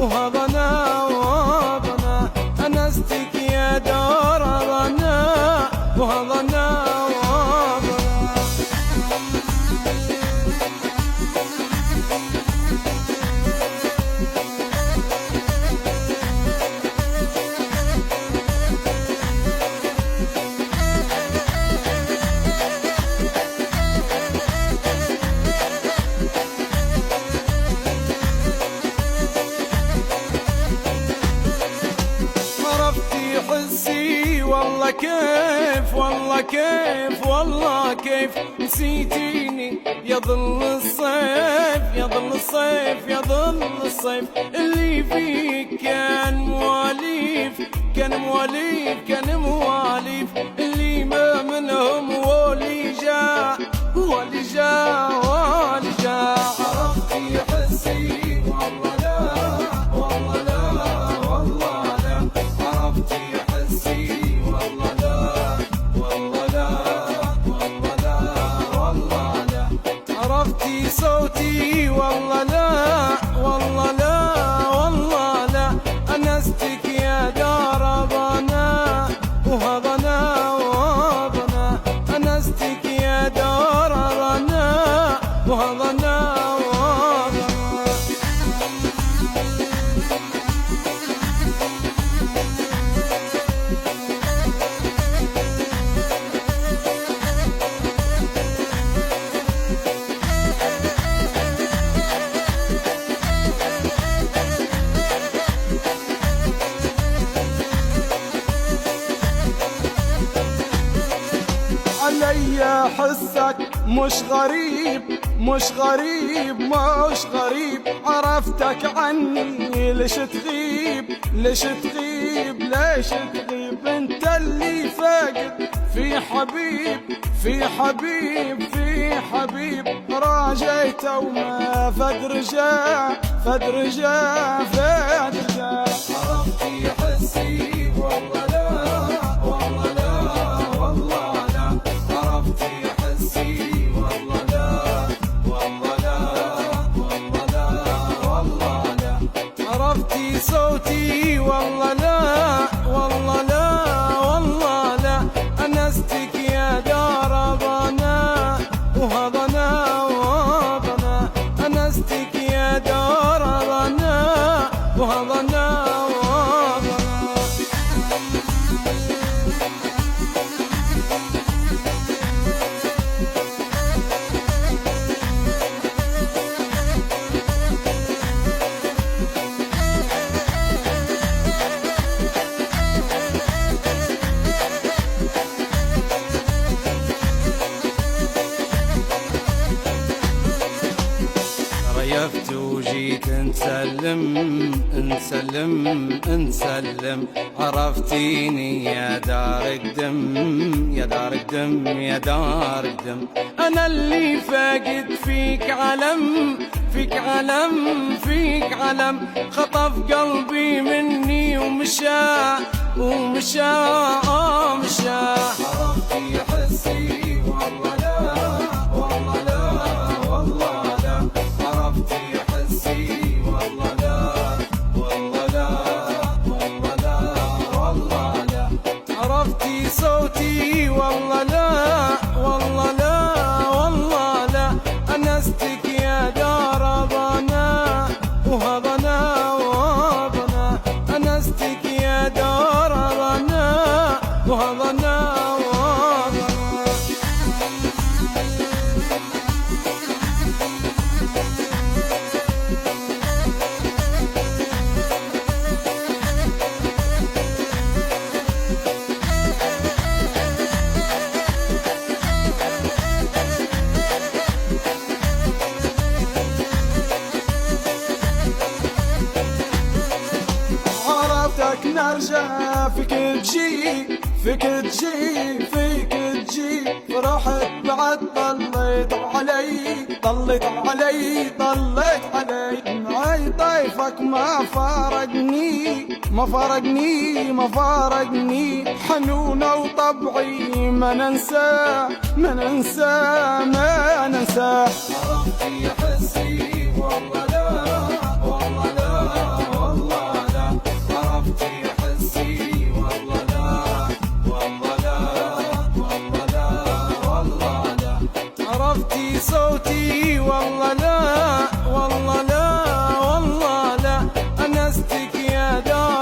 وهذا انا وهذا انا انستك يا دار انا وهذا انا وهذا انا. عرفتي حسي والله كيف والله كيف والله كيف نسيتيني يظل الصيف يظل الصيف يظل الصيف اللي فيك كان مواليف كان مواليف كان مواليف اللي ما منهم واللي جاء واللي جاء واللي جاء. عرفتي حسي والله لا والله لا والله لا عرفتي حسي والله لا والله لا والله لا والله لا عرفتي صوتي والله لا والله لا والله لا انستك يا دار انا وهذا انا وهذا انا انستك يا دار انا وهذا انا وهذا انا. علي حسك مش غريب مش غريب مش غريب عرفتك عني ليش تغيب ليش تغيب ليش تغيب انت اللي فاقد في حبيب في حبيب في حبيب راجيت وما فد رجع فد رجع فد رجع. عرفتي حسي والله لا والله لا والله لا عرفتي حسي والله لا والله لا والله لا والله لا عرفتي صوتي والله لا والله لا والله لا انستك يا دار انا وهذا انا وهذا انا انستك يا دار انا وهذا انا وهذا انا. ريفت وجيت نسلم نسلم نسلم عرفتيني يا دار قدم يا دار قدم يا دار قدم انا اللي فاقد فيك علم فيك علم فيك علم خطف قلبي مني ومشى ومشى مشى. عرفتي حسي والله لا والله لا والله لا عرفتي حسي والله لا والله لا والله لا والله لا عرفتي صوتي والله لا والله لا والله لا انستك يا دار انا وهذا انا وهذا انا انستك يا دار انا وهذا انا وهذا انا. عرفتك نرجع فيك تجي فيك تجي فيك تجي فرحت بعد طليت علي طليت علي طليت علي معي طيفك ما فارقني ما فارقني ما فارقني حنونة وطبعي ما ننسى ما ننسى ما ننسى. عرفتي حسي والله لا والله لا والله ناداني